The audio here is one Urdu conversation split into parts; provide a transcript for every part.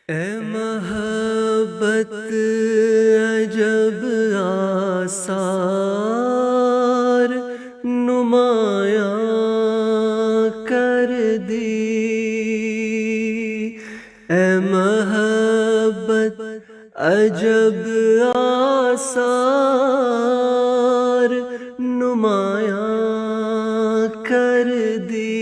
اے محبت عجب آثار نمایاں کر دی، اے محبت عجب آثار نمایاں کر دی،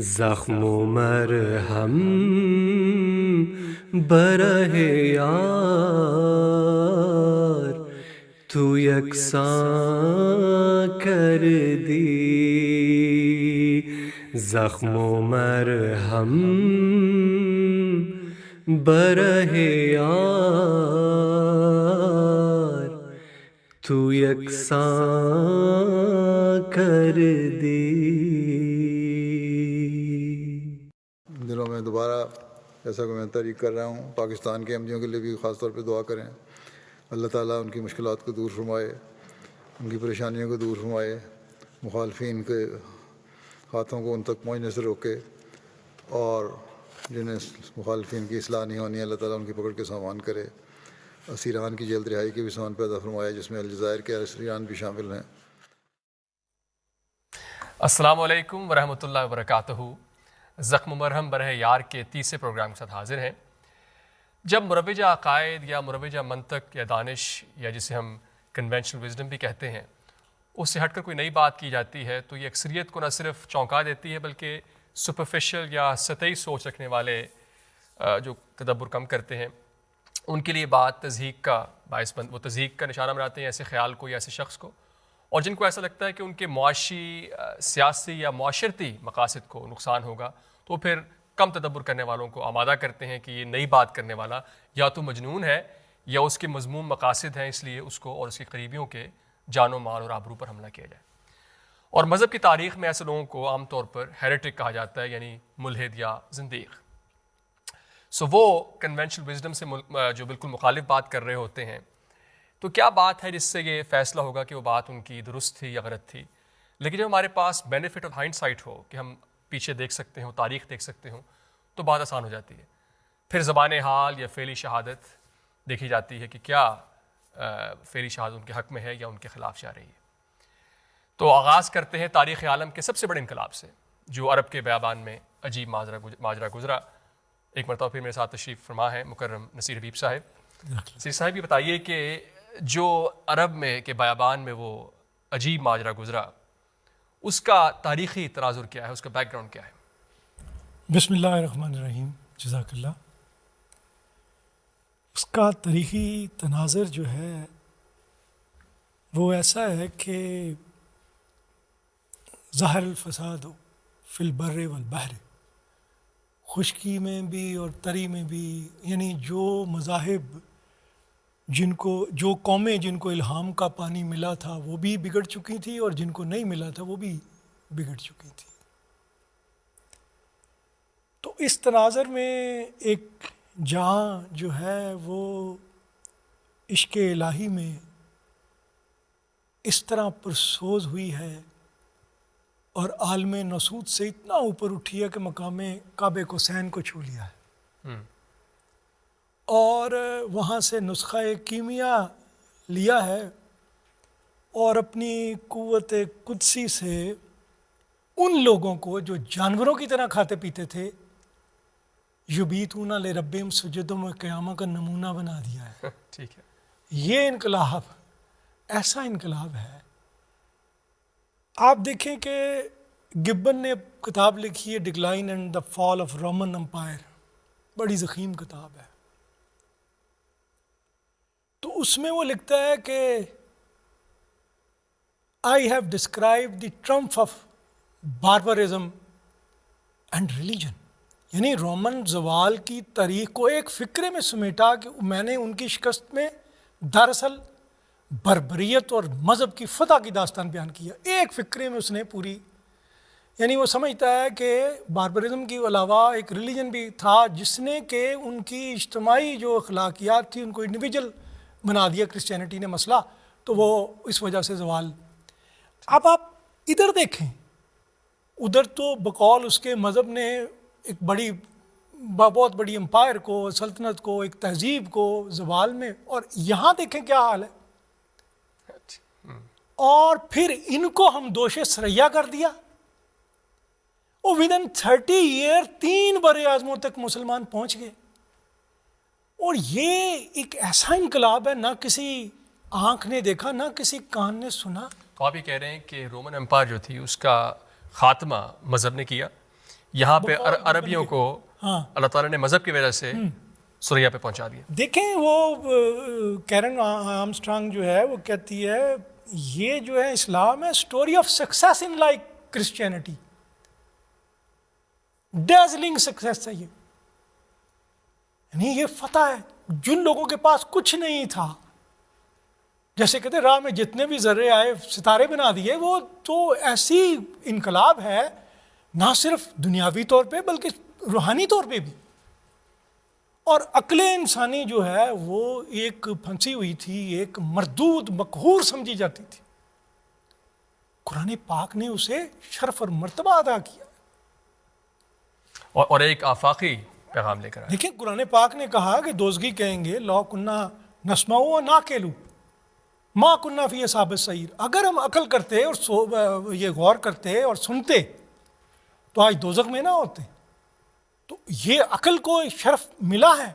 زخم و مرہم برہ یار تو یکساں کر دی، زخم و مرہم برہ یار تو یکساں کر دی۔ دنوں میں دوبارہ ایسا کہ میں تحریک کر رہا ہوں، پاکستان کے احمدیوں کے لیے بھی خاص طور پہ دعا کریں، اللہ تعالیٰ ان کی مشکلات کو دور فرمائے، ان کی پریشانیوں کو دور فرمائے، مخالفین کے ہاتھوں کو ان تک پہنچنے سے روکے، اور جنہیں مخالفین کی اصلاح نہیں ہونی ہے اللہ تعالیٰ ان کی پکڑ کے سامان کرے، اسیران کی جلد رہائی کے بھی سامان پیدا فرمائے جس میں الجزائر کے اسیران بھی شامل ہیں۔ السلام علیکم ورحمۃ اللہ وبرکاتہ۔ زخم و مرہم برہ یار کے تیسرے پروگرام کے ساتھ حاضر ہیں۔ جب مروجہ عقائد یا مروجہ منطق یا دانش یا جسے ہم کنونشنل وزڈم بھی کہتے ہیں اس سے ہٹ کر کوئی نئی بات کی جاتی ہے تو یہ اکثریت کو نہ صرف چونکا دیتی ہے بلکہ سپرفیشل یا سطحی سوچ رکھنے والے جو تدبر کم کرتے ہیں ان کے لیے بات تضحیک کا باعث وہ تضحیک کا نشانہ بناتے ہیں ایسے خیال کو یا ایسے شخص کو، اور جن کو ایسا لگتا ہے کہ ان کے معاشی، سیاسی یا معاشرتی مقاصد کو نقصان ہوگا تو پھر کم تدبر کرنے والوں کو آمادہ کرتے ہیں کہ یہ نئی بات کرنے والا یا تو مجنون ہے یا اس کے مذموم مقاصد ہیں، اس لیے اس کو اور اس کے قریبیوں کے جان و مال اور آبرو پر حملہ کیا جائے۔ اور مذہب کی تاریخ میں ایسے لوگوں کو عام طور پر ہیریٹک کہا جاتا ہے، یعنی ملحد یا زندیق۔ وہ کنونشنل وزڈم سے جو بالکل مخالف بات کر رہے ہوتے ہیں تو کیا بات ہے جس سے یہ فیصلہ ہوگا کہ وہ بات ان کی درست تھی یا غلط تھی؟ لیکن جب ہمارے پاس بینیفٹ آف ہائنڈ سائٹ ہو کہ ہم پیچھے دیکھ سکتے ہوں، تاریخ دیکھ سکتے ہوں، تو بات آسان ہو جاتی ہے۔ پھر زبان حال یا فعلی شہادت دیکھی جاتی ہے کہ کیا فعلی شہادت ان کے حق میں ہے یا ان کے خلاف جا رہی ہے۔ تو آغاز کرتے ہیں تاریخ عالم کے سب سے بڑے انقلاب سے جو عرب کے بیابان میں عجیب ماجرا گزرا۔ ایک مرتبہ پھر میرے ساتھ تشریف فرما ہے مکرم نصیر حبیب صاحب۔ نصیر صاحب یہ بتائیے کہ جو عرب میں کے بیابان میں وہ عجیب ماجرا گزرا اس کا تاریخی تناظر کیا ہے، اس کا بیک گراؤنڈ کیا ہے؟ بسم اللہ الرحمن الرحیم، جزاک اللہ۔ اس کا تاریخی تناظر جو ہے وہ ایسا ہے کہ ظاہر الفساد فی البر والبحر، خشکی میں بھی اور تری میں بھی، یعنی جو مذاہب جو قومیں جن کو الہام کا پانی ملا تھا وہ بھی بگڑ چکی تھی اور جن کو نہیں ملا تھا وہ بھی بگڑ چکی تھی۔ تو اس تناظر میں ایک جہاں جو ہے وہ عشق الہی میں اس طرح پرسوز ہوئی ہے اور عالم ناسوت سے اتنا اوپر اٹھی ہے کہ مقام کعبہ قوسین کو چھو لیا ہے، اور وہاں سے نسخہ کیمیا لیا ہے اور اپنی قوت قدسی سے ان لوگوں کو جو جانوروں کی طرح کھاتے پیتے تھے یبیتون لربہم سجدا و قیاما کا نمونہ بنا دیا ہے۔ ٹھیک ہے، یہ انقلاب ایسا انقلاب ہے۔ آپ دیکھیں کہ گبن نے کتاب لکھی ہے decline and the fall of Roman Empire, بڑی ضخیم کتاب ہے۔ تو اس میں وہ لکھتا ہے کہ I have described the triumph of barbarism and religion، یعنی رومن زوال کی تاریخ کو ایک فکرے میں سمیٹا کہ میں نے ان کی شکست میں دراصل بربریت اور مذہب کی فتح کی داستان بیان کیا۔ ایک فکرے میں اس نے پوری، یعنی وہ سمجھتا ہے کہ باربرزم کے علاوہ ایک ریلیجن بھی تھا جس نے کہ ان کی اجتماعی جو اخلاقیات تھی ان کو انڈیویجول بنا دیا کرسچینٹی نے مسئلہ، تو وہ اس وجہ سے زوال۔ اب آپ ادھر دیکھیں، ادھر تو بقول اس کے مذہب نے ایک بہت بڑی امپائر کو، سلطنت کو، ایک تہذیب کو زوال میں، اور یہاں دیکھیں کیا حال ہے. اور پھر ان کو ہم دوش سریا کر دیا، اور ودن 30 ایئر 3 بر اعظموں تک مسلمان پہنچ گئے. اور یہ ایک ایسا انقلاب ہے، نہ کسی آنکھ نے دیکھا، نہ کسی کان نے سنا. تو آپ یہ کہہ رہے ہیں کہ رومن امپائر جو تھی اس کا خاتمہ مذہب نے کیا. یہاں پہ عربیوں کو اللہ تعالیٰ نے مذہب کی وجہ سے سریا پہ پہنچا دیا. دیکھیں وہ کیرن آرمسٹرانگ جو ہے وہ کہتی ہے یہ جو ہے اسلام ہے story of success in like Christianity. Dazzling success ہے یہ، یعنی یہ فتح ہے جن لوگوں کے پاس کچھ نہیں تھا. جیسے کہتے راہ میں جتنے بھی ذرے آئے ستارے بنا دیے. وہ تو ایسی انقلاب ہے نہ صرف دنیاوی طور پہ بلکہ روحانی طور پہ بھی. اور عقل انسانی جو ہے وہ ایک پھنسی ہوئی تھی، ایک مردود مقہور سمجھی جاتی تھی. قرآن پاک نے اسے شرف اور مرتبہ ادا کیا اور ایک آفاقی پیغام لے کر آیا. دیکھیں قرآن پاک نے کہا کہ دوزگی کہیں گے لو کنہ نسمع و ناقلو ما کنہ فی اصحاب السعیر. اگر ہم عقل کرتے اور یہ غور کرتے اور سنتے تو آج دوزخ میں نہ ہوتے. تو یہ عقل کو شرف ملا ہے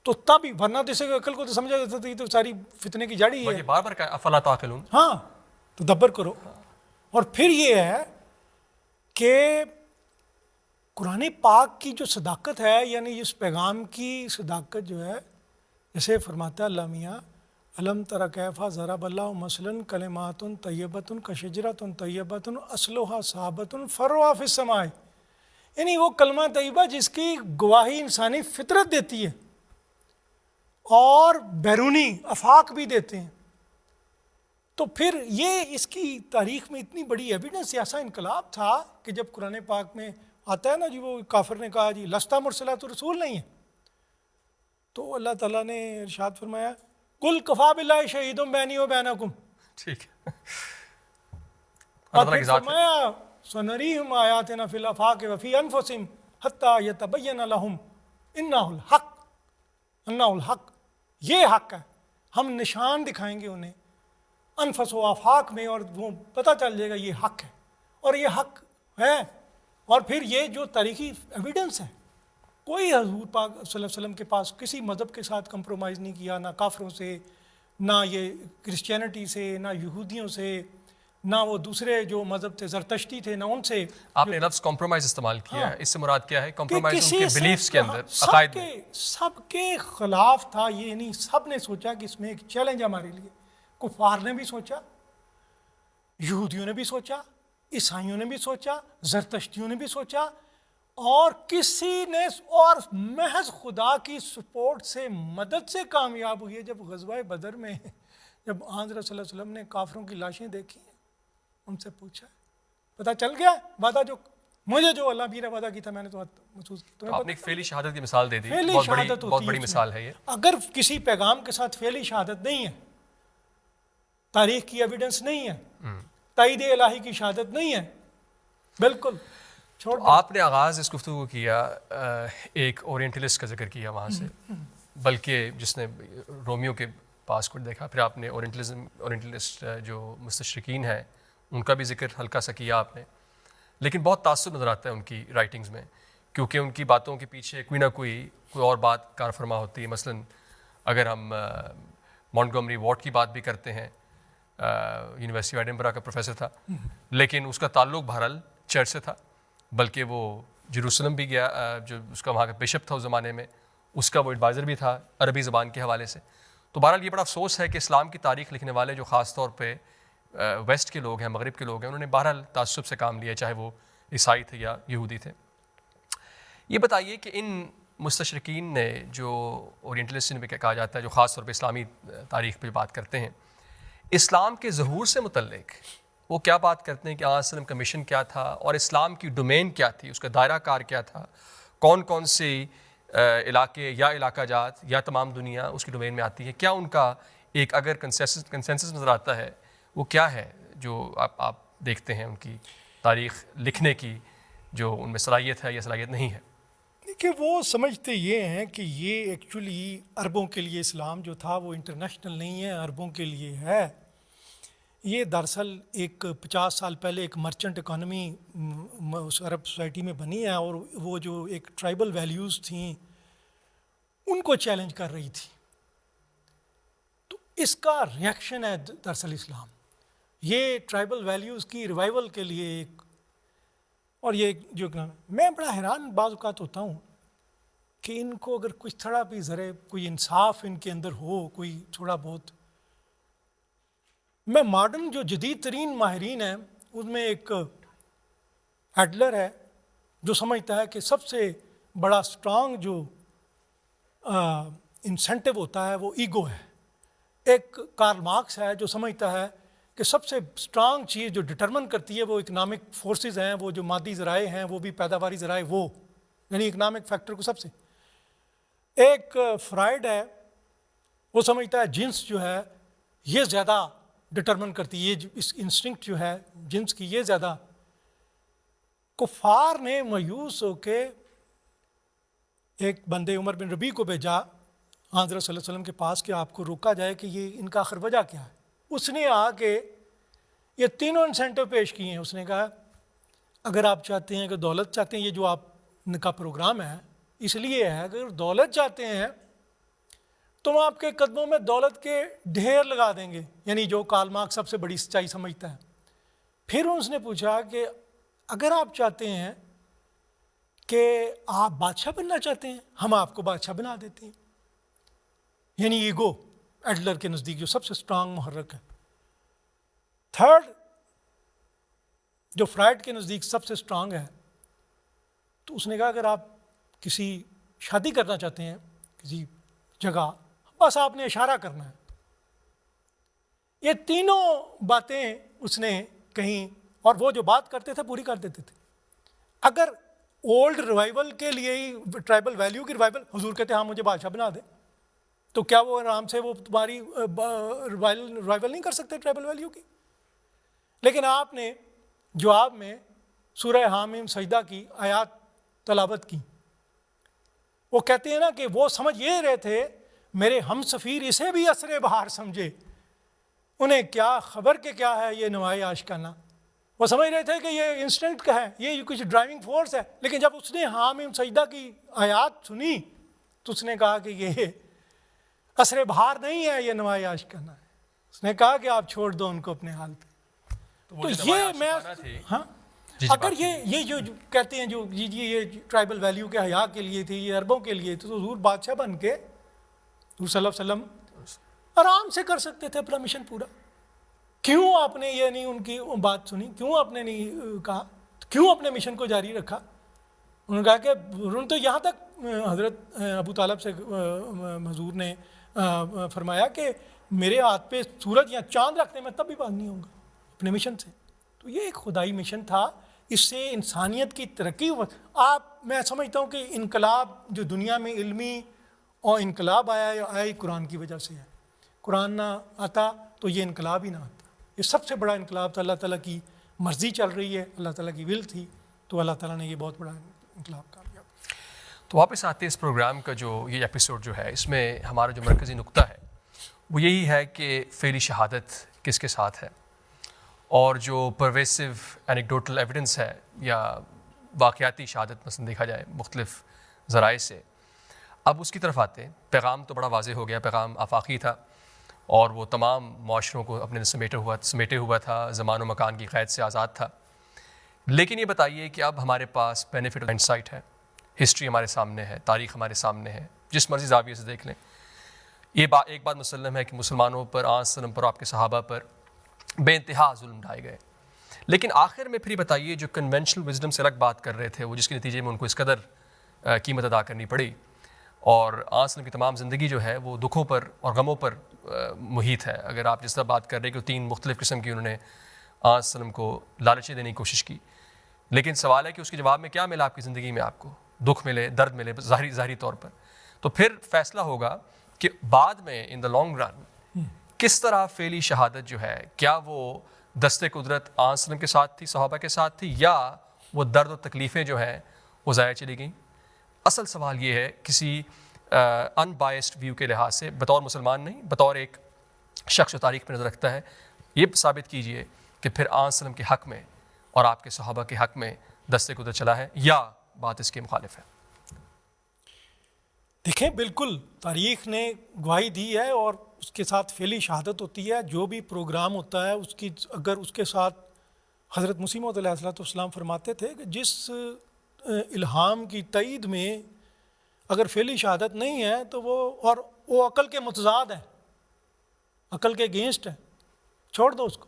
تو تب ہی، ورنہ جیسے عقل کو تو سمجھا جاتا تھا یہ تو ساری فتنے کی جڑی ہے. بار بار کہا افلا تعقلون. ہاں تدبر کرو. اور پھر یہ ہے کہ قرآن پاک کی جو صداقت ہے، یعنی اس پیغام کی صداقت جو ہے، جیسے فرماتا ہے اللہ میاں علم تر کیف ضرب اللہ مثلا کلمات طیبۃ کشجرۃ طیبۃ اصلها ثابت فرعها فی السماء. یعنی وہ کلمہ طیبہ جس کی گواہی انسانی فطرت دیتی ہے اور بیرونی آفاق بھی دیتے ہیں. تو پھر یہ اس کی تاریخ میں اتنی بڑی ایویڈنس، ایسا انقلاب تھا کہ جب قرآن پاک میں آتا ہے نا جی، وہ کافر نے کہا جی لستا مرسلات رسول نہیں ہے، تو اللہ تعالیٰ نے ارشاد فرمایا کل کفا باللہ شہید بینی و بینکم. ٹھیک ہے. اور پھر فرمایا سنریہم آیاتنا فی الافاق وفی انفسہم حتی یتبین لہم انہ الحق. انہ الحق، یہ حق ہے، ہم نشان دکھائیں گے انہیں انفس و آفاق میں، اور وہ پتہ چل جائے گا یہ حق ہے اور یہ حق ہے. اور پھر یہ جو تاریخی ایویڈنس ہے، کوئی حضور پاک صلی اللہ علیہ وسلم کے پاس کسی مذہب کے ساتھ کمپرومائز نہیں کیا، نہ کافروں سے، نہ یہ کرسچینٹی سے، نہ یہودیوں سے، نہ وہ دوسرے جو مذہب تھے زرتشتی تھے، نہ ان سے. آپ نے لفظ کمپرومائز استعمال کیا ہے، اس سے مراد کیا ہے؟ کمپرومائز ان کے بلیفز کے اندر، عقائد میں. سب کے خلاف تھا یہ، نہیں سب نے سوچا کہ اس میں ایک چیلنج ہے ہمارے لیے. کفار نے بھی سوچا، یہودیوں نے بھی سوچا، عیسائیوں نے بھی سوچا، زرتشتیوں نے بھی سوچا، اور کسی نے اور محض خدا کی سپورٹ سے، مدد سے کامیاب ہوئی ہے. جب غزوہ بدر میں جب آنظر صلی اللہ علیہ وسلم نے کافروں کی لاشیں دیکھی، ان سے پوچھا پتہ چل گیا وعدہ جو اللہ بھی نے وعدہ کی تھا میں نے تو محسوس کیا. آپ نے ایک فعلی شہادت کی مثال دے دی، فعلی بہت شہادت بڑی مثال ہے یہ. اگر کسی پیغام کے ساتھ فعلی شہادت نہیں ہے، تاریخ کی ایویڈنس نہیں ہے، تائید الہی کی شہادت نہیں ہے، بالکل چھوڑ. آپ نے آغاز اس گفتگو کیا ایک اورینٹلسٹ کا ذکر کیا وہاں سے، بلکہ جس نے رومیو کے پاس کو دیکھا. پھر آپ نے اورینٹلسٹ جو مستشرقین ہیں ان کا بھی ذکر ہلکا سا کیا آپ نے. لیکن بہت تعصب نظر آتا ہے ان کی رائٹنگز میں، کیونکہ ان کی باتوں کے پیچھے کوئی نہ کوئی اور بات کار فرما ہوتی ہے. مثلا اگر ہم مونٹگومری واٹ کی بات بھی کرتے ہیں، یونیورسٹی آف ایڈنبرا کا پروفیسر تھا، لیکن اس کا تعلق بہرحال چرچ سے تھا، بلکہ وہ جیروسلم بھی گیا، جو اس کا وہاں کا بشپ تھا اس زمانے میں، اس کا وہ ایڈوائزر بھی تھا عربی زبان کے حوالے سے. تو بہرحال یہ بڑا افسوس ہے کہ اسلام کی تاریخ لکھنے والے جو خاص طور پہ ویسٹ کے لوگ ہیں، مغرب کے لوگ ہیں، انہوں نے بہرحال تعصب سے کام لیا، چاہے وہ عیسائی تھے یا یہودی تھے. یہ بتائیے کہ ان مستشرقین نے جو اورینٹلسٹ میں کہا جاتا ہے، جو خاص طور پہ اسلامی تاریخ پہ بات کرتے ہیں، اسلام کے ظہور سے متعلق وہ کیا بات کرتے ہیں کہ آج اسلام کا مشن کیا تھا اور اسلام کی ڈومین کیا تھی، اس کا دائرہ کار کیا تھا، کون کون سے علاقے یا علاقہ جات یا تمام دنیا اس کی ڈومین میں آتی ہے. کیا ان کا ایک اگر کنسنسس نظر آتا ہے وہ کیا ہے جو آپ دیکھتے ہیں ان کی تاریخ لکھنے کی، جو ان میں صلاحیت ہے یا صلاحیت نہیں ہے؟ کہ وہ سمجھتے یہ ہیں کہ یہ ایکچولی عربوں کے لیے اسلام جو تھا وہ انٹرنیشنل نہیں ہے، عربوں کے لیے ہے. یہ دراصل ایک 50 سال پہلے ایک مرچنٹ اکانومی اس عرب سوسائٹی میں بنی ہے، اور وہ جو ایک ٹرائبل ویلیوز تھیں ان کو چیلنج کر رہی تھی. تو اس کا ریئیکشن ہے دراصل اسلام. یہ ٹرائبل ویلیوز کی ریوائول کے لیے ایک، اور یہ جو میں بڑا حیران بعض اوقات ہوتا ہوں کہ ان کو اگر کچھ تھوڑا بھی ذرا کوئی انصاف ان کے اندر ہو، کوئی تھوڑا بہت. میں ماڈرن جو جدید ترین ماہرین ہیں ان میں ایک ایڈلر ہے جو سمجھتا ہے کہ سب سے بڑا اسٹرانگ جو انسینٹو ہوتا ہے وہ ایگو ہے. ایک کارل مارکس ہے جو سمجھتا ہے کہ سب سے اسٹرانگ چیز جو ڈٹرمن کرتی ہے وہ اکنامک فورسز ہیں، وہ جو مادی ذرائع ہیں، وہ بھی پیداواری ذرائع، وہ یعنی اکنامک فیکٹر کو سب سے. ایک فرائڈ ہے وہ سمجھتا ہے جنس جو ہے یہ زیادہ ڈٹرمن کرتی ہے، یہ اس انسٹنکٹ جو ہے جنس کی یہ زیادہ. کفار نے مایوس ہو کے ایک بندے عمر بن ربیع کو بھیجا حضرت صلی اللہ علیہ وسلم کے پاس کہ آپ کو روکا جائے کہ یہ ان کا آخر وجہ کیا ہے. اس نے آ کے یہ تینوں انسینٹو پیش کیے ہیں. اس نے کہا اگر آپ چاہتے ہیں کہ دولت چاہتے ہیں، یہ جو آپ کا پروگرام ہے اس لیے ہے اگر دولت چاہتے ہیں تو ہم آپ کے قدموں میں دولت کے ڈھیر لگا دیں گے، یعنی جو کارل مارکس سب سے بڑی سچائی سمجھتا ہے. پھر اس نے پوچھا کہ اگر آپ چاہتے ہیں کہ آپ بادشاہ بننا چاہتے ہیں ہم آپ کو بادشاہ بنا دیتے ہیں. یعنی ایگو ایڈلر کے نزدیک جو سب سے اسٹرانگ محرک ہے. تھرڈ جو فرائڈ کے نزدیک سب سے اسٹرانگ ہے، تو اس نے کہا اگر آپ کسی شادی کرنا چاہتے ہیں کسی جگہ، بس آپ نے اشارہ کرنا ہے. یہ تینوں باتیں اس نے کہیں، اور وہ جو بات کرتے تھے پوری کر دیتے تھے. اگر اولڈ ریوائول کے لیے ہی ٹرائبل ویلیو کی ریوائول، حضور کہتے ہیں ہاں مجھے بادشاہ بنا دے، تو کیا وہ آرام سے وہ تمہاری ریوائول نہیں کر سکتے ٹرائبل ویلیو کی؟ لیکن آپ نے جواب میں سورہ حامیم سجدہ کی آیات تلاوت کی. وہ کہتے ہیں نا کہ وہ سمجھ یہ رہے تھے میرے ہم سفیر اسے بھی عصر بہار سمجھے، انہیں کیا خبر کہ کیا ہے یہ نوائے عاشقانہ. وہ سمجھ رہے تھے کہ یہ انسٹنکٹ کا ہے، یہ کچھ ڈرائیونگ فورس ہے. لیکن جب اس نے حامیم سجدہ کی آیات سنی تو اس نے کہا کہ یہ عصر بہار نہیں ہے، یہ نوائے عاشقانہ ہے. اس نے کہا کہ آپ چھوڑ دو ان کو اپنے حال پہ. تو یہ میں ہاں اگر یہ جو کہتے ہیں جو یہ ٹرائبل ویلیو کے حیا کے لیے تھی، یہ عربوں کے لیے تھی، تو حضور بادشاہ بن کے حضور صلی اللہ علیہ وسلم آرام سے کر سکتے تھے اپنا مشن پورا. کیوں آپ نے یہ نہیں ان کی بات سنی؟ کیوں آپ نے نہیں کہا؟ کیوں اپنے مشن کو جاری رکھا؟ انہوں نے کہا کہ انہوں نے تو یہاں تک حضرت ابو طالب سے حضور نے فرمایا کہ میرے ہاتھ پہ سورج یا چاند رکھنے میں تب بھی باز نہیں ہوں گا اپنے مشن سے. تو یہ ایک خدائی مشن تھا، اس سے انسانیت کی ترقی. میں سمجھتا ہوں کہ انقلاب جو دنیا میں علمی اور انقلاب آیا قرآن کی وجہ سے ہے. قرآن نہ آتا تو یہ انقلاب ہی نہ آتا. یہ سب سے بڑا انقلاب تھا. اللہ تعالیٰ کی مرضی چل رہی ہے، اللہ تعالیٰ کی ول تھی، تو اللہ تعالیٰ نے یہ بہت بڑا انقلاب کر دیا. تو واپس آتے اس پروگرام کا جو یہ ایپیسوڈ جو ہے، اس میں ہمارا جو مرکزی نقطہ ہے وہ یہی ہے کہ فعلی شہادت کس کے ساتھ ہے، اور جو پرویسو اینیکڈوٹل ایویڈنس ہے یا واقعاتی شہادت مثلا دیکھا جائے مختلف ذرائع سے. اب اس کی طرف آتے ہیں. پیغام تو بڑا واضح ہو گیا، پیغام آفاقی تھا اور وہ تمام معاشروں کو اپنے سمیٹے ہوا تھا، زمان و مکان کی قید سے آزاد تھا. لیکن یہ بتائیے کہ اب ہمارے پاس بینیفٹ آف ہائنڈسائٹ ہے، ہسٹری ہمارے سامنے ہے، تاریخ ہمارے سامنے ہے، جس مرضی زاویے سے دیکھ لیں. یہ ایک بات مسلم ہے کہ مسلمانوں پر، وسلم پر، آپ کے صحابہ پر بے انتہا ظلم ڈھائے گئے. لیکن آخر میں پھر یہ بتائیے جو کنونشنل وزڈم سے الگ بات کر رہے تھے وہ، جس کے نتیجے میں ان کو اس قدر قیمت ادا کرنی پڑی، اور وسلم کی تمام زندگی جو ہے وہ دکھوں پر اور غموں پر محیط ہے. اگر آپ جس طرح بات کر رہے ہیں کہ 3 مختلف قسم کی انہوں نے وسلم کو لالچیں دینے کی کوشش کی، لیکن سوال ہے کہ اس کے جواب میں کیا ملا آپ کی زندگی میں؟ آپ کو دکھ ملے، درد ملے ظاہری طور پر. تو پھر فیصلہ ہوگا کہ بعد میں ان دا لانگ رن کس طرح فعلی شہادت جو ہے، کیا وہ دست قدرت وسلم کے ساتھ تھی، صحابہ کے ساتھ تھی، یا وہ درد و تکلیفیں جو ہیں وہ ضائع چلی گئیں. اصل سوال یہ ہے کسی ان بائسڈ ویو کے لحاظ سے، بطور مسلمان نہیں، بطور ایک شخص جو تاریخ پہ نظر رکھتا ہے، یہ ثابت کیجئے کہ پھر آن وسلم کے حق میں اور آپ کے صحابہ کے حق میں دستے قدرت چلا ہے یا بات اس کے مخالف ہے؟ دیکھیں بالکل تاریخ نے گواہی دی ہے اور اس کے ساتھ فعلی شہادت ہوتی ہے. جو بھی پروگرام ہوتا ہے اس کی اگر اس کے ساتھ حضرت مسیح موعود علیہ السلام فرماتے تھے کہ جس الہام کی تائید میں اگر فعلی شہادت نہیں ہے تو وہ عقل کے متضاد ہے، عقل کے اگینسٹ ہے، چھوڑ دو اس کو.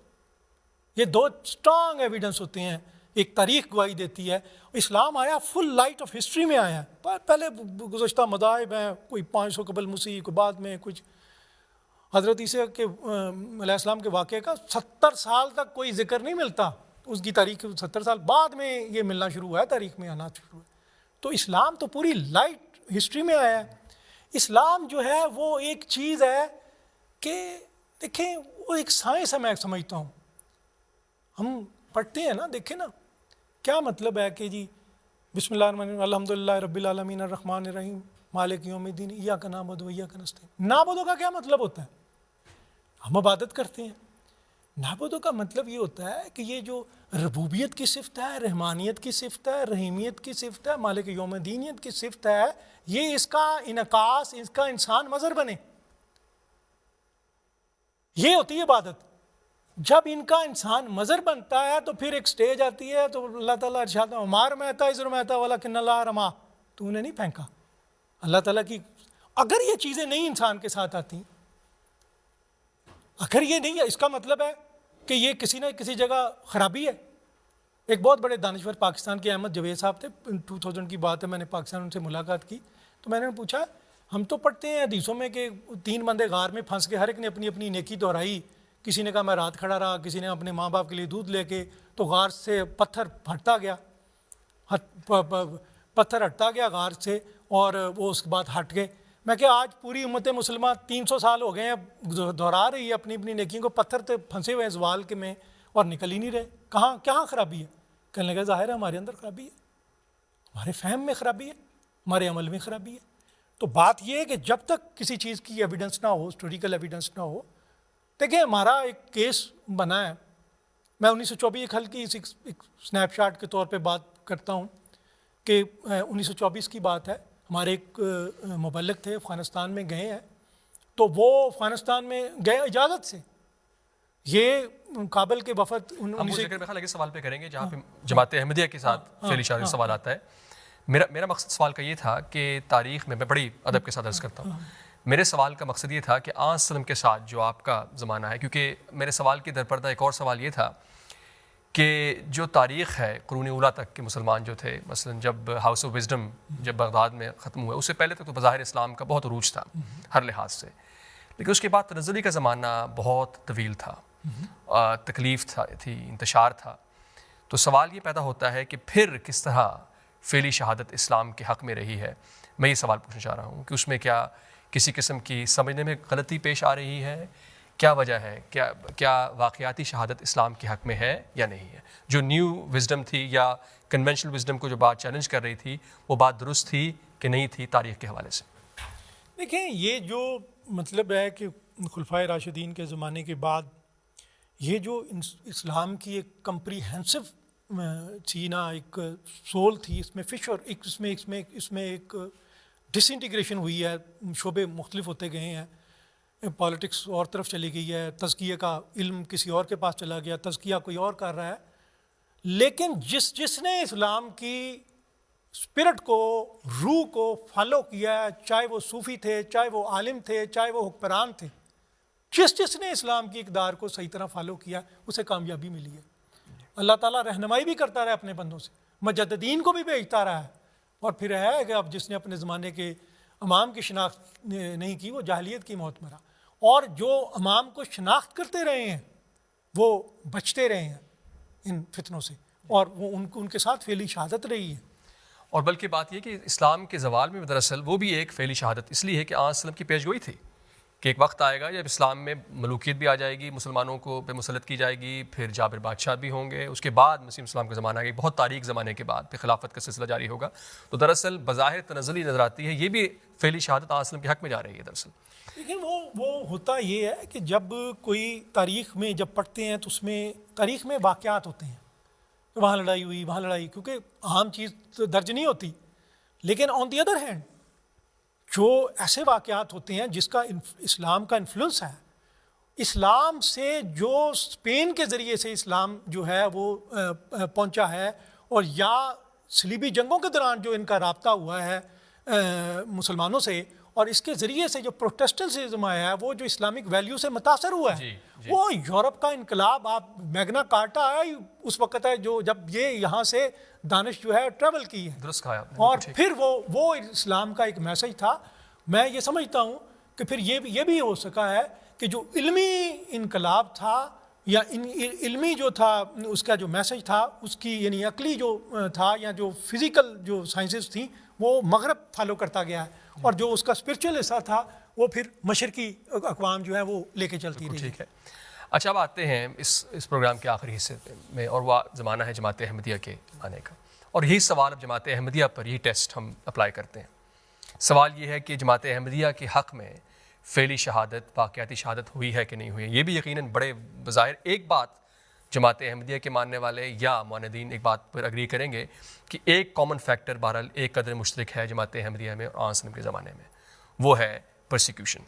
یہ دو اسٹرانگ ایویڈنس ہوتے ہیں. ایک تاریخ گواہی دیتی ہے. اسلام آیا فل لائٹ آف ہسٹری میں آیا. پہلے گزشتہ مذاہب ہیں، کوئی 500 قبل مسیح، کوئی بعد میں کچھ. حضرت عیسیٰ کے علیہ السلام کے واقعے کا 70 سال تک کوئی ذکر نہیں ملتا. اس کی تاریخ 70 سال بعد میں یہ ملنا شروع ہوا ہے، تاریخ میں آنا شروع ہوا ہے. تو اسلام تو پوری لائٹ ہسٹری میں آیا ہے. اسلام جو ہے وہ ایک چیز ہے کہ دیکھیں وہ ایک سائنس ہے. میں سمجھتا ہوں ہم پڑھتے ہیں نا، دیکھیں نا کیا مطلب ہے کہ جی بسم اللہ الرحمن الرحیم الحمد للہ رب العالمین الرحمن الرحیم مالک یوم الدین ایاک نعبد و ایاک نستعین. نعبدو کا کیا مطلب ہوتا ہے؟ ہم عبادت کرتے ہیں. نعبدو کا مطلب یہ ہوتا ہے کہ یہ جو ربوبیت کی صفت ہے، رحمانیت کی صفت ہے، رحیمیت کی صفت ہے، مالک یوم الدینیت کی صفت ہے، یہ اس کا انعکاس، اس کا انسان مظہر بنے. یہ ہوتی ہے عبادت. جب ان کا انسان مظہر بنتا ہے تو پھر ایک سٹیج آتی ہے تو اللہ تعالیٰ ارشاد مار میتا ازر میتا ولیکن اللہ رما، تو نے نہیں پھینکا. اللہ تعالیٰ کی اگر یہ چیزیں نہیں انسان کے ساتھ آتی، اگر یہ نہیں ہے، اس کا مطلب ہے کہ یہ کسی نہ کسی جگہ خرابی ہے. ایک بہت بڑے دانشور پاکستان کے احمد جوید صاحب تھے، 2000 کی بات ہے، میں نے پاکستان ان سے ملاقات کی تو میں نے پوچھا ہم تو پڑھتے ہیں حدیثوں میں کہ 3 بندے غار میں پھنس کے ہر ایک نے اپنی اپنی نیکی دہرائی. کسی نے کہا میں رات کھڑا رہا، کسی نے اپنے ماں باپ کے لیے دودھ لے کے، تو غار سے پتھر ہٹتا گیا، پتھر ہٹتا گیا غار سے اور وہ اس کے بعد ہٹ گئے. میں کہ آج پوری امت مسلمہ 300 سال ہو گئے ہیں دہرا رہی ہے اپنی اپنی نیکیوں کو، پتھر تو پھنسے ہوئے ہیں زوال کے میں اور نکل ہی نہیں رہے. کہاں خرابی ہے؟ کہنے لگا ظاہر ہے ہمارے اندر خرابی ہے، ہمارے فہم میں خرابی ہے، ہمارے عمل میں خرابی ہے. تو بات یہ ہے کہ جب تک کسی چیز کی ایویڈنس نہ ہو، ہسٹوریکل ایویڈنس نہ ہو. دیکھیں ہمارا ایک کیس بنا ہے، میں 1924 ایک ہلکی ایک سنیپ شاٹ کے طور پہ بات کرتا ہوں کہ 1924 کی بات ہے. ہمارے ایک مبلغ تھے، افغانستان میں گئے ہیں، تو وہ افغانستان میں گئے اجازت سے. یہ کابل کے وفد ہم اس ذکر میں خیال سوال پہ کریں گے جہاں پہ جماعت احمدیہ کے ساتھ فعلی شہادت سوال آتا ہے. میرا مقصد سوال کا یہ تھا کہ تاریخ میں بڑی ادب کے ساتھ عرض کرتا ہوں، میرے سوال کا مقصد یہ تھا کہ آن وسلم کے ساتھ جو آپ کا زمانہ ہے، کیونکہ میرے سوال کی درپردہ ایک اور سوال یہ تھا کہ جو تاریخ ہے قرون اولیٰ تک کے مسلمان جو تھے، مثلا جب ہاؤس آف وزڈم جب بغداد میں ختم ہوا، اس سے پہلے تک تو بظاہر اسلام کا بہت عروج تھا ہر لحاظ سے، لیکن اس کے بعد تنزلی کا زمانہ بہت طویل تھا، تکلیف تھی، انتشار تھا. تو سوال یہ پیدا ہوتا ہے کہ پھر کس طرح فعلی شہادت اسلام کے حق میں رہی ہے. میں یہ سوال پوچھنا چاہ رہا ہوں کہ اس میں کیا کسی قسم کی سمجھنے میں غلطی پیش آ رہی ہے؟ کیا وجہ ہے؟ کیا واقعاتی شہادت اسلام کے حق میں ہے یا نہیں ہے؟ جو نیو وزڈم تھی یا کنونشنل وزڈم کو جو بات چیلنج کر رہی تھی، وہ بات درست تھی کہ نہیں تھی تاریخ کے حوالے سے؟ دیکھیں یہ جو مطلب ہے کہ خلفائے راشدین کے زمانے کے بعد یہ جو اسلام کی ایک کمپریہنسو تھی نا، ایک سول تھی، اس میں فش اور اس میں ایک ڈس انٹیگریشن ہوئی ہے، شعبے مختلف ہوتے گئے ہیں. پالیٹکس اور طرف چلی گئی ہے، تزکیہ کا علم کسی اور کے پاس چلا گیا، تزکیہ کوئی اور کر رہا ہے. لیکن جس نے اسلام کی اسپرٹ کو، روح کو فالو کیا ہے، چاہے وہ صوفی تھے، چاہے وہ عالم تھے، چاہے وہ حکمران تھے، جس نے اسلام کی اقدار کو صحیح طرح فالو کیا اسے کامیابی ملی ہے. اللہ تعالیٰ رہنمائی بھی کرتا رہا اپنے بندوں سے، مجددین کو بھی بھیجتا رہا ہے. اور پھر ہے کہ اب جس نے اپنے زمانے کے امام کی شناخت نہیں کی وہ جاہلیت کی موت مرا، اور جو امام کو شناخت کرتے رہے ہیں وہ بچتے رہے ہیں ان فتنوں سے، اور وہ ان کے ساتھ فعلی شہادت رہی ہے. اور بلکہ بات یہ کہ اسلام کے زوال میں دراصل وہ بھی ایک فعلی شہادت اس لیے ہے کہ آن وسلم کی پیش گوئی تھی کہ ایک وقت آئے گا جب اسلام میں ملوکیت بھی آ جائے گی، مسلمانوں کو پہ مسلط کی جائے گی، پھر جابر بادشاہ بھی ہوں گے، اس کے بعد مسیح السلام کا زمانہ آئے گا، بہت تاریک زمانے کے بعد پھر خلافت کا سلسلہ جاری ہوگا. تو دراصل بظاہر تنزلی نظر آتی ہے، یہ بھی فعلی شہادت وسلم کے حق میں جا رہی ہے دراصل. لیکن وہ ہوتا یہ ہے کہ جب کوئی تاریخ میں جب پڑھتے ہیں تو اس میں تاریخ میں واقعات ہوتے ہیں کہ وہاں لڑائی ہوئی، وہاں لڑائی، کیونکہ عام چیز تو درج نہیں ہوتی. لیکن آن دی ادر ہینڈ جو ایسے واقعات ہوتے ہیں جس کا اسلام کا انفلوئنس ہے، اسلام سے جو اسپین کے ذریعے سے اسلام جو ہے وہ پہنچا ہے، اور یا صلیبی جنگوں کے دوران جو ان کا رابطہ ہوا ہے مسلمانوں سے، اور اس کے ذریعے سے جو پروٹیسٹنٹزم آیا ہے وہ جو اسلامک ویلیو سے متاثر ہوا ہے، وہ یورپ کا انقلاب. آپ میگنا کارٹا ہے اس وقت ہے جو جب یہ یہاں سے دانش جو ہے ٹریول کی ہے، درست کہا آپ نے. اور پھر وہ اسلام کا ایک میسج تھا. میں یہ سمجھتا ہوں کہ پھر یہ بھی ہو سکا ہے کہ جو علمی انقلاب تھا یا علمی جو تھا اس کا جو میسج تھا، اس کی یعنی عقلی جو تھا یا جو فزیکل جو سائنسز تھیں وہ مغرب فالو کرتا گیا ہے، اور جو اس کا اسپرچل حصہ تھا وہ پھر مشرقی اقوام جو ہے وہ لے کے چلتی رہی. ٹھیک ہے. اچھا اب آتے ہیں اس پروگرام کے آخری حصے میں، اور وہ زمانہ ہے جماعت احمدیہ کے آنے کا. اور یہی سوال اب جماعت احمدیہ پر یہی ٹیسٹ ہم اپلائی کرتے ہیں. سوال یہ ہے کہ جماعت احمدیہ کے حق میں فعلی شہادت، واقعاتی شہادت ہوئی ہے کہ نہیں ہوئی ہے. یہ بھی یقیناً بڑے بظاہر ایک بات جماعت احمدیہ کے ماننے والے یا معاندین ایک بات پر اگری کریں گے کہ ایک کامن فیکٹر بہرحال ایک قدر مشترک ہے جماعت احمدیہ میں اور وسلم کے زمانے میں، وہ ہے پرسیکیوشن.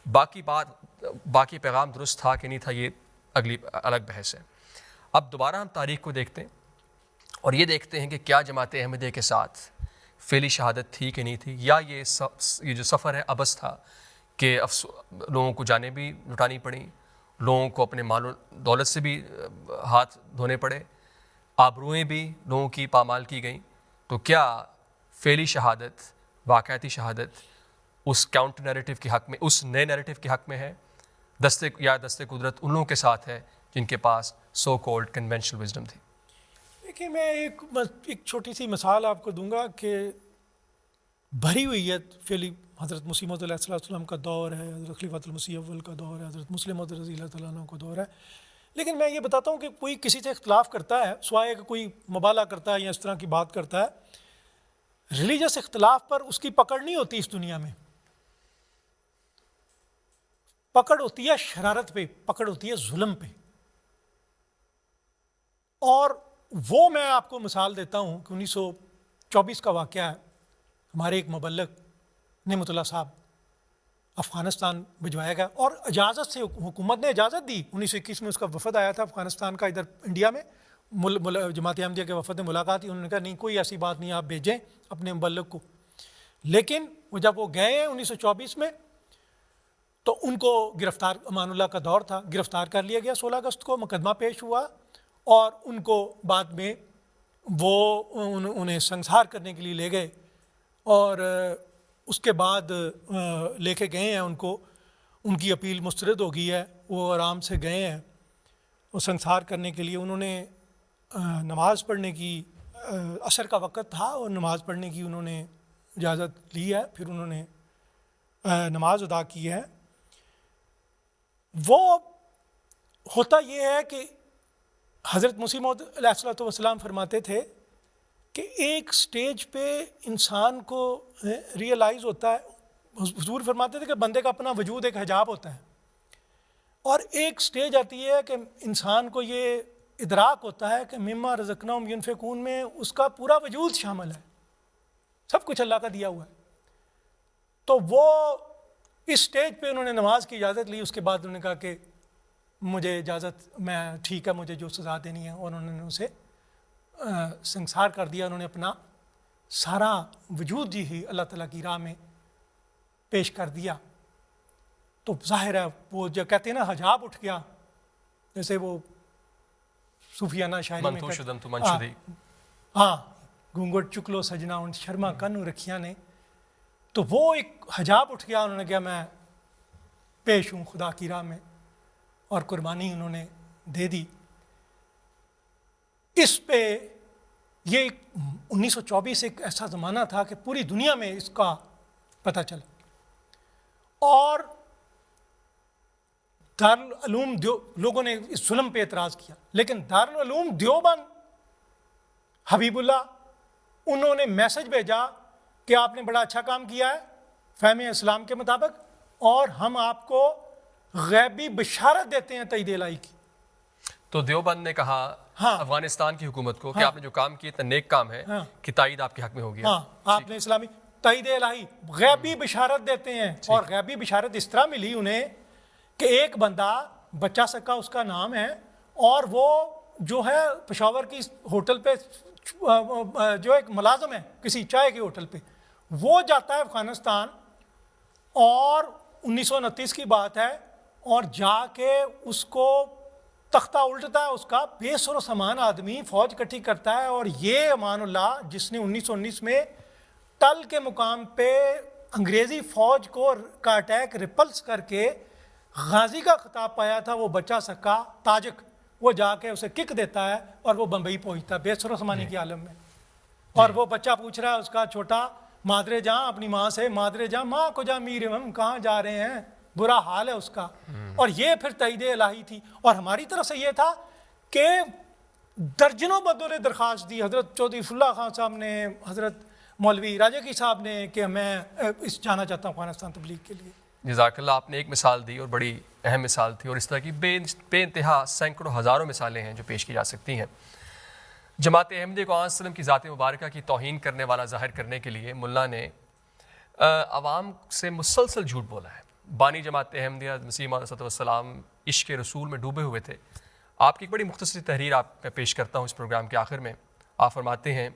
باقی پیغام درست تھا کہ نہیں تھا یہ اگلی الگ بحث ہے. اب دوبارہ ہم تاریخ کو دیکھتے ہیں اور یہ دیکھتے ہیں کہ کیا جماعت احمدیہ کے ساتھ فعلی شہادت تھی کہ نہیں تھی، یا یہ جو سفر ہے عبث تھا کہ لوگوں کو جانیں بھی لٹانی پڑیں، لوگوں کو اپنے مال و دولت سے بھی ہاتھ دھونے پڑے، آبروئیں بھی لوگوں کی پامال کی گئیں. تو کیا فعلی شہادت، واقعاتی شہادت اس کاؤنٹر نیریٹو کے حق میں، اس نئے نیریٹو کے حق میں ہے، دست قدرت ان لوگوں کے ساتھ ہے جن کے پاس سو کولڈ کنونشنل وزڈم تھی؟ دیکھیے میں ایک چھوٹی سی مثال آپ کو دوں گا کہ بھری ہوئی ہے فعلی حضرت مسیح موعود علیہ السلام کا دور ہے، حضرت خلیفۃ المسیح اول کا دور ہے، حضرت مسلم موعود رضی اللہ تعالیٰ عنہ کا دور ہے. لیکن میں یہ بتاتا ہوں کہ کوئی کسی سے اختلاف کرتا ہے سوائے کہ کوئی مبالغہ کرتا ہے یا اس طرح کی بات کرتا ہے، ریلیجس اختلاف پر اس کی پکڑ نہیں ہوتی اس دنیا میں. پکڑ ہوتی ہے شرارت پہ، پکڑ ہوتی ہے ظلم پہ. اور وہ میں آپ کو مثال دیتا ہوں کہ 1924 کا واقعہ ہے. ہمارے ایک مبلغ نعمت اللہ صاحب افغانستان بھجوایا گیا، اور اجازت سے حکومت نے اجازت دی. 1921 میں اس کا وفد آیا تھا افغانستان کا ادھر انڈیا میں، جماعت احمدیہ کے وفد نے ملاقات کی. انہوں نے کہا نہیں کوئی ایسی بات نہیں، آپ بھیجیں اپنے مبلغ کو. لیکن جب وہ گئے ہیں 1924 میں تو ان کو گرفتار، امان اللہ کا دور تھا، گرفتار کر لیا گیا. 16 اگست کو مقدمہ پیش ہوا اور ان کو بعد میں انہیں سنسار کرنے کے لیے لے گئے، اور اس کے بعد لے کے گئے ہیں ان کو. ان کی اپیل مسترد ہو گئی ہے، وہ آرام سے گئے ہیں. وہ سنسار کرنے کے لیے انہوں نے نماز پڑھنے کی، عصر کا وقت تھا اور نماز پڑھنے کی انہوں نے اجازت لی ہے. پھر انہوں نے نماز ادا کی ہے. وہ ہوتا یہ ہے کہ حضرت مسیح موعود علیہ السلام فرماتے تھے کہ ایک سٹیج پہ انسان کو ریئلائز ہوتا ہے، حضور فرماتے تھے کہ بندے کا اپنا وجود ایک حجاب ہوتا ہے، اور ایک سٹیج آتی ہے کہ انسان کو یہ ادراک ہوتا ہے کہ مما رزقناہم ینفقون میں اس کا پورا وجود شامل ہے، سب کچھ اللہ کا دیا ہوا ہے. تو وہ اس سٹیج پہ انہوں نے نماز کی اجازت لی. اس کے بعد انہوں نے کہا کہ مجھے اجازت، میں ٹھیک ہے، مجھے جو سزا دینی ہے، اور انہوں نے اسے سنسار کر دیا. انہوں نے اپنا سارا وجود ہی اللہ تعالیٰ کی راہ میں پیش کر دیا. تو ظاہر ہے وہ جو کہتے ہیں نا حجاب اٹھ گیا، جیسے وہ صوفیانہ شاعری میں ہاں گھونگھٹ چکلو سجنا ان شرما کنو رکھیا نے. تو وہ ایک حجاب اٹھ گیا. انہوں نے کہا میں پیش ہوں خدا کی راہ میں، اور قربانی انہوں نے دے دی. اس پہ یہ 1924 ایک ایسا زمانہ تھا کہ پوری دنیا میں اس کا پتہ چلا. اور دارالعلوم لوگوں نے اس ظلم پہ اعتراض کیا، لیکن دارالعلوم دیوبند حبیب اللہ انہوں نے میسج بھیجا کہ آپ نے بڑا اچھا کام کیا ہے فہم اسلام کے مطابق، اور ہم آپ کو غیبی بشارت دیتے ہیں تائید الہی کی۔ تو دیوبند نے کہا ہاں افغانستان کی حکومت کو کہ آپ نے جو کام کیا اتنا نیک کام ہے کہ تائید آپ کے حق میں ہو گیا۔ ہاں آپ نے اسلامی تائید الہی غیبی بشارت دیتے ہیں، اور غیبی بشارت اس طرح ملی انہیں کہ ایک بندہ بچہ سکا اس کا نام ہے، اور وہ جو ہے پشاور کی ہوٹل پہ جو ایک ملازم ہے کسی چائے کی ہوٹل پہ، وہ جاتا ہے افغانستان، اور 1929 کی بات ہے، اور جا کے اس کو تختہ الٹتا ہے اس کا، بے سر و سامان آدمی فوج اکٹھی کرتا ہے، اور یہ امان اللہ جس نے 1919 میں ٹل کے مقام پہ انگریزی فوج کا اٹیک ریپلس کر کے غازی کا خطاب پایا تھا، وہ بچہ سکا تاجک، وہ جا کے اسے کک دیتا ہے اور وہ بمبئی پہنچتا ہے بے سر و سامانی کی عالم میں، اور وہ بچہ پوچھ رہا ہے اس کا چھوٹا، مادر جاں اپنی ماں سے، مادر جاں ماں کو جا میر ہم کہاں جا رہے ہیں، برا حال ہے اس کا۔ اور یہ پھر تائید الہی تھی، اور ہماری طرف سے یہ تھا کہ درجنوں بدوں نے درخواست دی، حضرت چودھری فاللہ خان صاحب نے، حضرت مولوی راجہ کی صاحب نے، کہ میں اس جانا چاہتا ہوں افغانستان تبلیغ کے لیے۔ جزاک اللہ، آپ نے ایک مثال دی اور بڑی اہم مثال تھی، اور اس طرح کی بے انتہا سینکڑوں ہزاروں مثالیں ہیں جو پیش کی جا سکتی ہیں۔ جماعت احمدیہ کو آن وسلم کی ذات مبارکہ کی توہین کرنے والا ظاہر کرنے کے لیے ملا نے عوام سے مسلسل جھوٹ بولا ہے۔ بانی جماعت احمدیہ مسیح موعود علیہ السلام عشق رسول میں ڈوبے ہوئے تھے۔ آپ کی ایک بڑی مختصر تحریر آپ میں پیش کرتا ہوں اس پروگرام کے آخر میں۔ آپ فرماتے ہیں،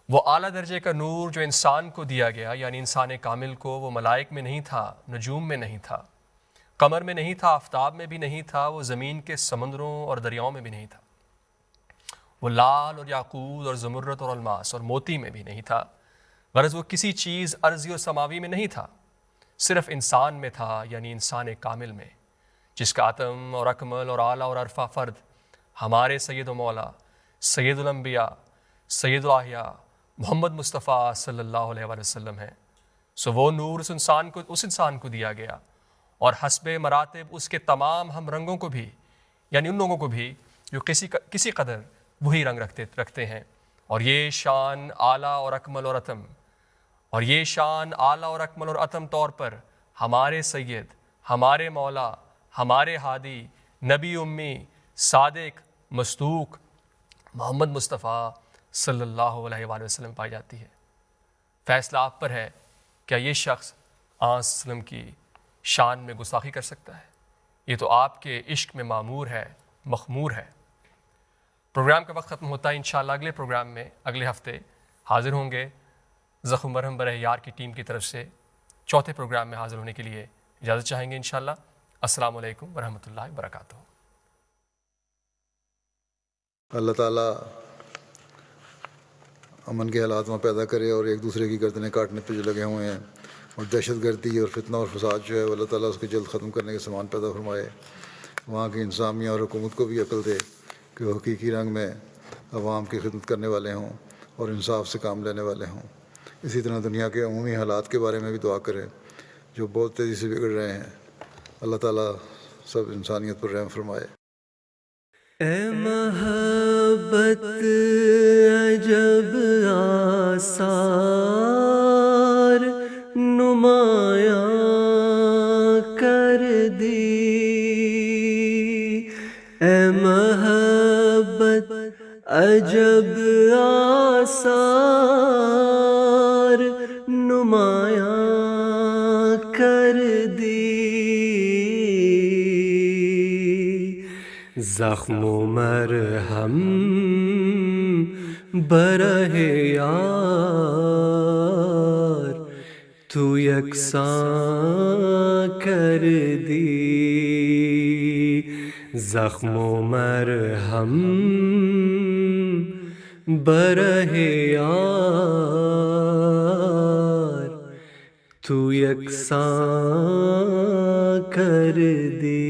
وہ اعلیٰ درجے کا نور جو انسان کو دیا گیا، یعنی انسان کامل کو، وہ ملائک میں نہیں تھا، نجوم میں نہیں تھا، قمر میں نہیں تھا، آفتاب میں بھی نہیں تھا، وہ زمین کے سمندروں اور دریاؤں میں بھی نہیں تھا، وہ لال اور یاقوت اور زمرد اور الماس اور موتی میں بھی نہیں تھا، غرض وہ کسی چیز ارضی اور سماوی میں نہیں تھا، صرف انسان میں تھا، یعنی انسان کامل میں، جس کا اتم اور اکمل اور اعلیٰ اور عرفہ فرد ہمارے سید و مولا سید الانبیاء سید الاحیاء محمد مصطفیٰ صلی اللہ علیہ وآلہ وسلم ہے۔ سو وہ نور اس انسان کو دیا گیا، اور حسب مراتب اس کے تمام ہم رنگوں کو بھی، یعنی ان لوگوں کو بھی جو کسی قدر وہی رنگ رکھتے ہیں، اور یہ شان اعلیٰ اور اکمل اور اتم، اور یہ شان اعلیٰ اور اکمل اور اتم طور پر ہمارے سید، ہمارے مولا، ہمارے ہادی، نبی امی، صادق، مصدوق محمد مصطفیٰ صلی اللہ علیہ وآلہ وسلم پائی جاتی ہے۔ فیصلہ آپ پر ہے، کیا یہ شخص آن وسلم کی شان میں گستاخی کر سکتا ہے؟ یہ تو آپ کے عشق میں معمور ہے، مخمور ہے۔ پروگرام کا وقت ختم ہوتا ہے، انشاءاللہ اگلے پروگرام میں اگلے ہفتے حاضر ہوں گے۔ زخم مرہم برہ یار کی ٹیم کی طرف سے چوتھے پروگرام میں حاضر ہونے کے لیے اجازت چاہیں گے انشاءاللہ۔ السلام علیکم ورحمۃ اللہ وبرکاتہ۔ اللہ تعالیٰ امن کے حالات میں پیدا کرے، اور ایک دوسرے کی گردنیں کاٹنے پہ جو لگے ہوئے ہیں، اور دہشت گردی اور فتنہ اور فساد جو ہے وہ اللہ تعالیٰ اس کے جلد ختم کرنے کے سامان پیدا فرمائے۔ وہاں کی انتظامیہ اور حکومت کو بھی عقل دے کہ وہ حقیقی رنگ میں عوام کی خدمت کرنے والے ہوں اور انصاف سے کام لینے والے ہوں۔ اسی طرح دنیا کے عمومی حالات کے بارے میں بھی دعا کریں جو بہت تیزی سے بگڑ رہے ہیں۔ اللہ تعالیٰ سب انسانیت پر رحم فرمائے۔ اے محبت عجب آثار نمایاں کر دی، اے محبت عجب آثار نمایاں کر دی، زخم و مرہم برہ یار تو یکساں کر دی، زخم و مرہم برہ یار تو یکساں کر دی۔